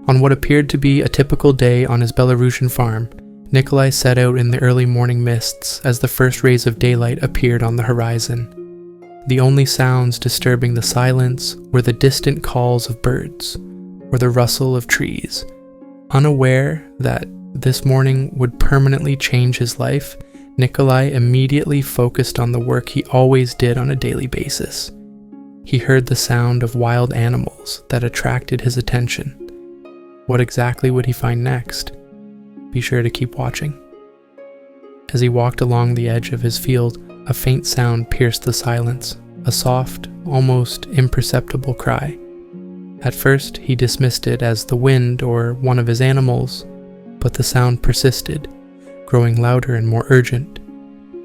On what appeared to be a typical day on his Belarusian farm, Nikolai set out in the early morning mists as the first rays of daylight appeared on the horizon. The only sounds disturbing the silence were the distant calls of birds or the rustle of trees. Unaware that this morning would permanently change his life, Nikolai immediately focused on the work he always did on a daily basis. He heard the sound of wild animals that attracted his attention. What exactly would he find next? Be sure to keep watching. As he walked along the edge of his field, a faint sound pierced the silence, a soft, almost imperceptible cry. At first, he dismissed it as the wind or one of his animals, but the sound persisted, growing louder and more urgent.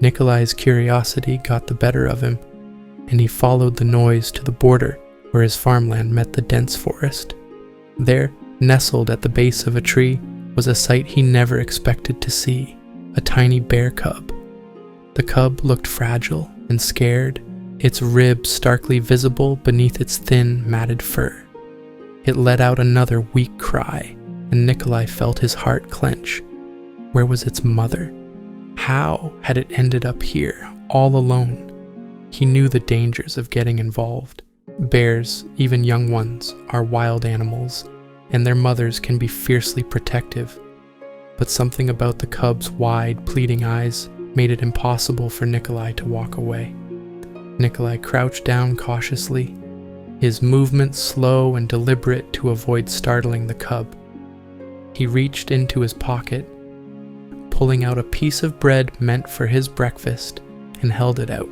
Nikolai's curiosity got the better of him, and he followed the noise to the border where his farmland met the dense forest. There, nestled at the base of a tree, was a sight he never expected to see, a tiny bear cub. The cub looked fragile and scared, its ribs starkly visible beneath its thin, matted fur. It let out another weak cry, and Nikolai felt his heart clench. Where was its mother? How had it ended up here, all alone? He knew the dangers of getting involved. Bears, even young ones, are wild animals, and their mothers can be fiercely protective. But something about the cub's wide, pleading eyes made it impossible for Nikolai to walk away. Nikolai crouched down cautiously, his movements slow and deliberate to avoid startling the cub. He reached into his pocket, pulling out a piece of bread meant for his breakfast, and held it out.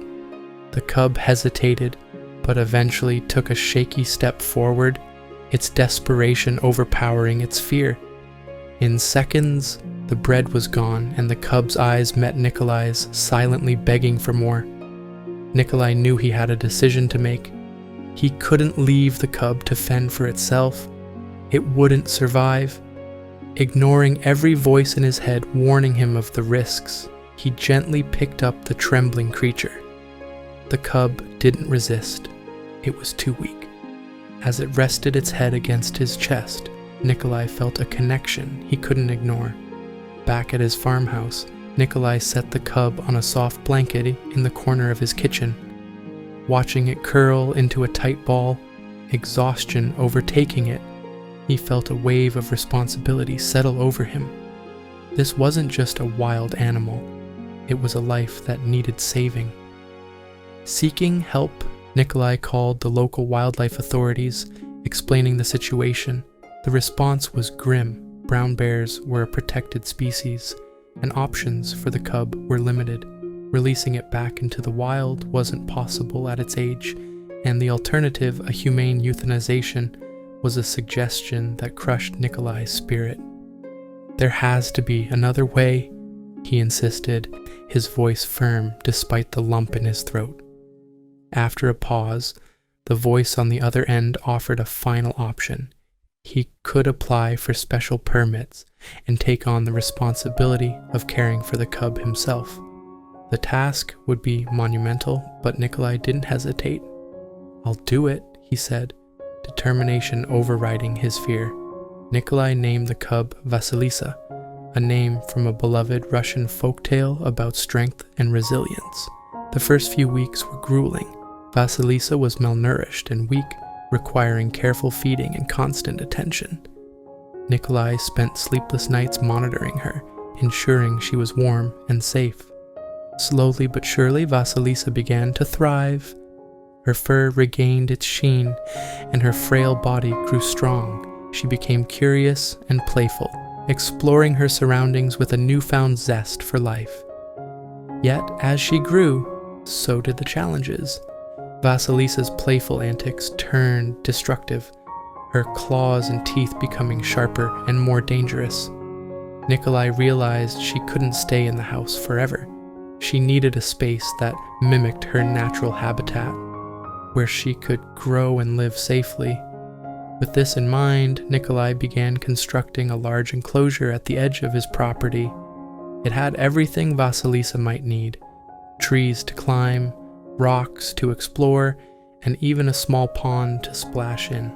The cub hesitated, but eventually took a shaky step forward, its desperation overpowering its fear. In seconds, the bread was gone, and the cub's eyes met Nikolai's, silently begging for more. Nikolai knew he had a decision to make. He couldn't leave the cub to fend for itself. It wouldn't survive. Ignoring every voice in his head warning him of the risks, he gently picked up the trembling creature. The cub didn't resist. It was too weak. As it rested its head against his chest, Nikolai felt a connection he couldn't ignore. Back at his farmhouse, Nikolai set the cub on a soft blanket in the corner of his kitchen. Watching it curl into a tight ball, exhaustion overtaking it, he felt a wave of responsibility settle over him. This wasn't just a wild animal, it was a life that needed saving. Seeking help, Nikolai called the local wildlife authorities, explaining the situation. The response was grim. Brown bears were a protected species, and options for the cub were limited. Releasing it back into the wild wasn't possible at its age, and the alternative, a humane euthanization, was a suggestion that crushed Nikolai's spirit. There has to be another way, he insisted, his voice firm despite the lump in his throat. After a pause, the voice on the other end offered a final option. He could apply for special permits and take on the responsibility of caring for the cub himself. The task would be monumental, but Nikolai didn't hesitate. "I'll do it," he said, determination overriding his fear. Nikolai named the cub Vasilisa, a name from a beloved Russian folktale about strength and resilience. The first few weeks were grueling. Vasilisa was malnourished and weak, requiring careful feeding and constant attention. Nikolai spent sleepless nights monitoring her, ensuring she was warm and safe. Slowly but surely, Vasilisa began to thrive. Her fur regained its sheen, and her frail body grew strong. She became curious and playful, exploring her surroundings with a newfound zest for life. Yet, as she grew, so did the challenges. Vasilisa's playful antics turned destructive, her claws and teeth becoming sharper and more dangerous. Nikolai realized she couldn't stay in the house forever. She needed a space that mimicked her natural habitat, where she could grow and live safely. With this in mind, Nikolai began constructing a large enclosure at the edge of his property. It had everything Vasilisa might need: trees to climb, rocks to explore, and even a small pond to splash in.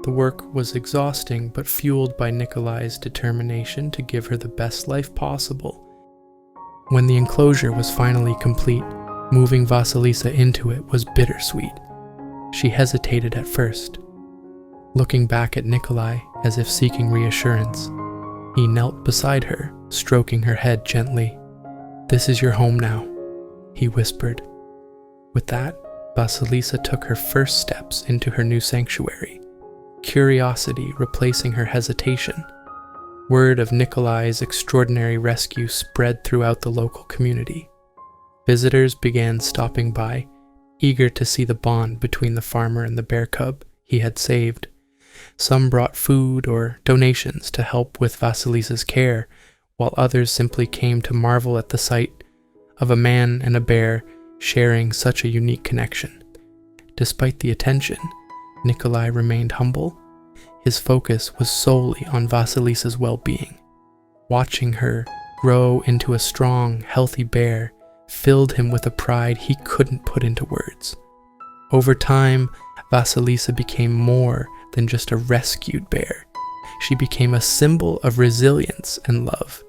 The work was exhausting but fueled by Nikolai's determination to give her the best life possible. When the enclosure was finally complete, moving Vasilisa into it was bittersweet. She hesitated at first, looking back at Nikolai as if seeking reassurance. He knelt beside her, stroking her head gently. "This is your home now," he whispered. With that, Vasilisa took her first steps into her new sanctuary, curiosity replacing her hesitation. Word of Nikolai's extraordinary rescue spread throughout the local community. Visitors began stopping by, eager to see the bond between the farmer and the bear cub he had saved. Some brought food or donations to help with Vasilisa's care, while others simply came to marvel at the sight of a man and a bear sharing such a unique connection. Despite the attention, Nikolai remained humble. His focus was solely on Vasilisa's well-being. Watching her grow into a strong, healthy bear filled him with a pride he couldn't put into words. Over time, Vasilisa became more than just a rescued bear. She became a symbol of resilience and love.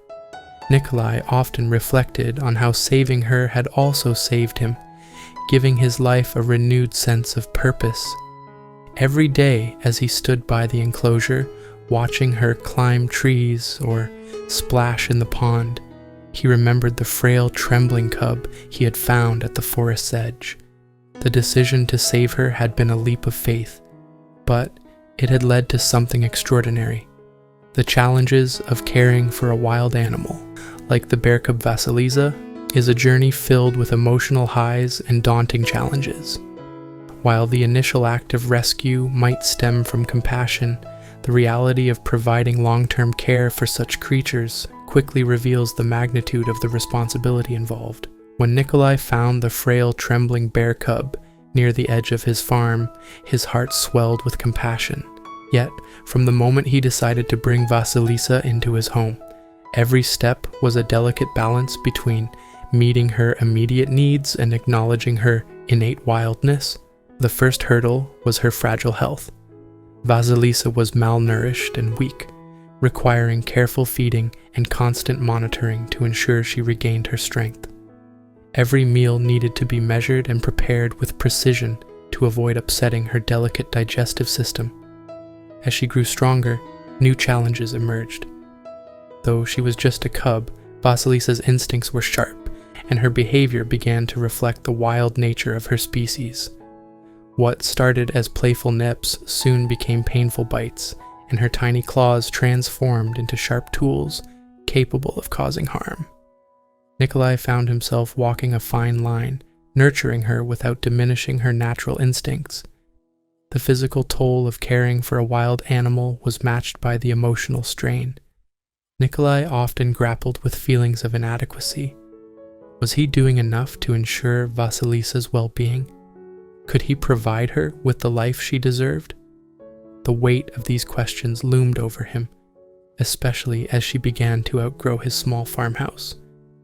Nikolai often reflected on how saving her had also saved him, giving his life a renewed sense of purpose. Every day as he stood by the enclosure, watching her climb trees or splash in the pond, he remembered the frail, trembling cub he had found at the forest's edge. The decision to save her had been a leap of faith, but it had led to something extraordinary. The challenges of caring for a wild animal, like the bear cub Vasilisa, is a journey filled with emotional highs and daunting challenges. While the initial act of rescue might stem from compassion, the reality of providing long-term care for such creatures quickly reveals the magnitude of the responsibility involved. When Nikolai found the frail, trembling bear cub near the edge of his farm, his heart swelled with compassion. Yet, from the moment he decided to bring Vasilisa into his home, every step was a delicate balance between meeting her immediate needs and acknowledging her innate wildness. The first hurdle was her fragile health. Vasilisa was malnourished and weak, requiring careful feeding and constant monitoring to ensure she regained her strength. Every meal needed to be measured and prepared with precision to avoid upsetting her delicate digestive system. As she grew stronger, new challenges emerged. Though she was just a cub, Vasilisa's instincts were sharp, and her behavior began to reflect the wild nature of her species. What started as playful nips soon became painful bites, and her tiny claws transformed into sharp tools capable of causing harm. Nikolai found himself walking a fine line, nurturing her without diminishing her natural instincts. The physical toll of caring for a wild animal was matched by the emotional strain. Nikolai often grappled with feelings of inadequacy. Was he doing enough to ensure Vasilisa's well-being? Could he provide her with the life she deserved? The weight of these questions loomed over him, especially as she began to outgrow his small farmhouse.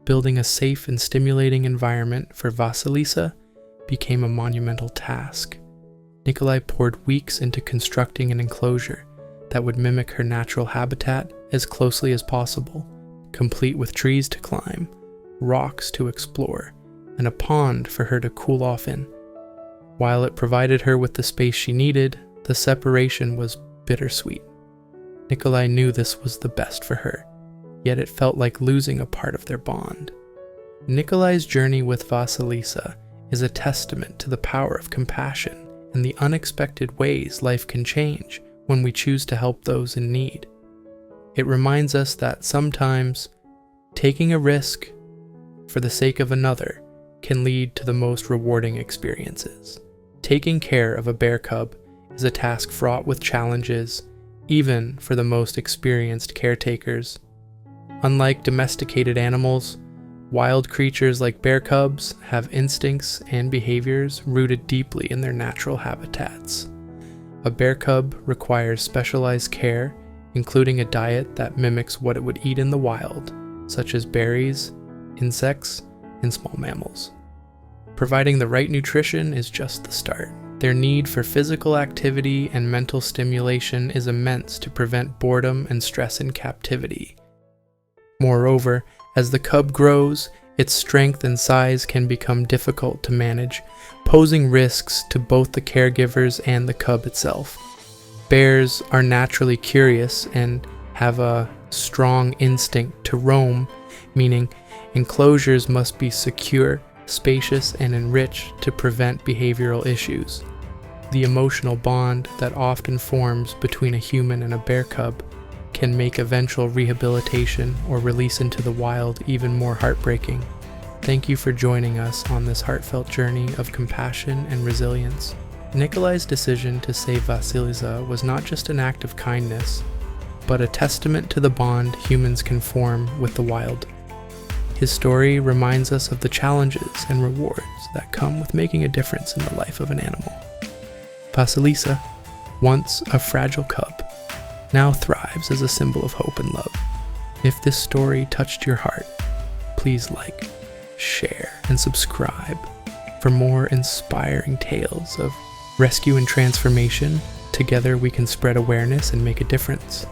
Building a safe and stimulating environment for Vasilisa became a monumental task. Nikolai poured weeks into constructing an enclosure that would mimic her natural habitat as closely as possible, complete with trees to climb, rocks to explore, and a pond for her to cool off in. While it provided her with the space she needed, the separation was bittersweet. Nikolai knew this was the best for her, yet it felt like losing a part of their bond. Nikolai's journey with Vasilisa is a testament to the power of compassion and the unexpected ways life can change when we choose to help those in need. It reminds us that sometimes taking a risk for the sake of another can lead to the most rewarding experiences. Taking care of a bear cub is a task fraught with challenges, even for the most experienced caretakers. Unlike domesticated animals, wild creatures like bear cubs have instincts and behaviors rooted deeply in their natural habitats. A bear cub requires specialized care, including a diet that mimics what it would eat in the wild, such as berries, insects, and small mammals. Providing the right nutrition is just the start. Their need for physical activity and mental stimulation is immense to prevent boredom and stress in captivity. Moreover, as the cub grows, its strength and size can become difficult to manage, posing risks to both the caregivers and the cub itself. Bears are naturally curious and have a strong instinct to roam, meaning enclosures must be secure, spacious, and enriched to prevent behavioral issues. The emotional bond that often forms between a human and a bear cub can make eventual rehabilitation or release into the wild even more heartbreaking. Thank you for joining us on this heartfelt journey of compassion and resilience. Nikolai's decision to save Vasilisa was not just an act of kindness, but a testament to the bond humans can form with the wild. His story reminds us of the challenges and rewards that come with making a difference in the life of an animal. Vasilisa, once a fragile cub, now thrives as a symbol of hope and love. If this story touched your heart, please like, share, and subscribe for more inspiring tales of rescue and transformation. Together we can spread awareness and make a difference.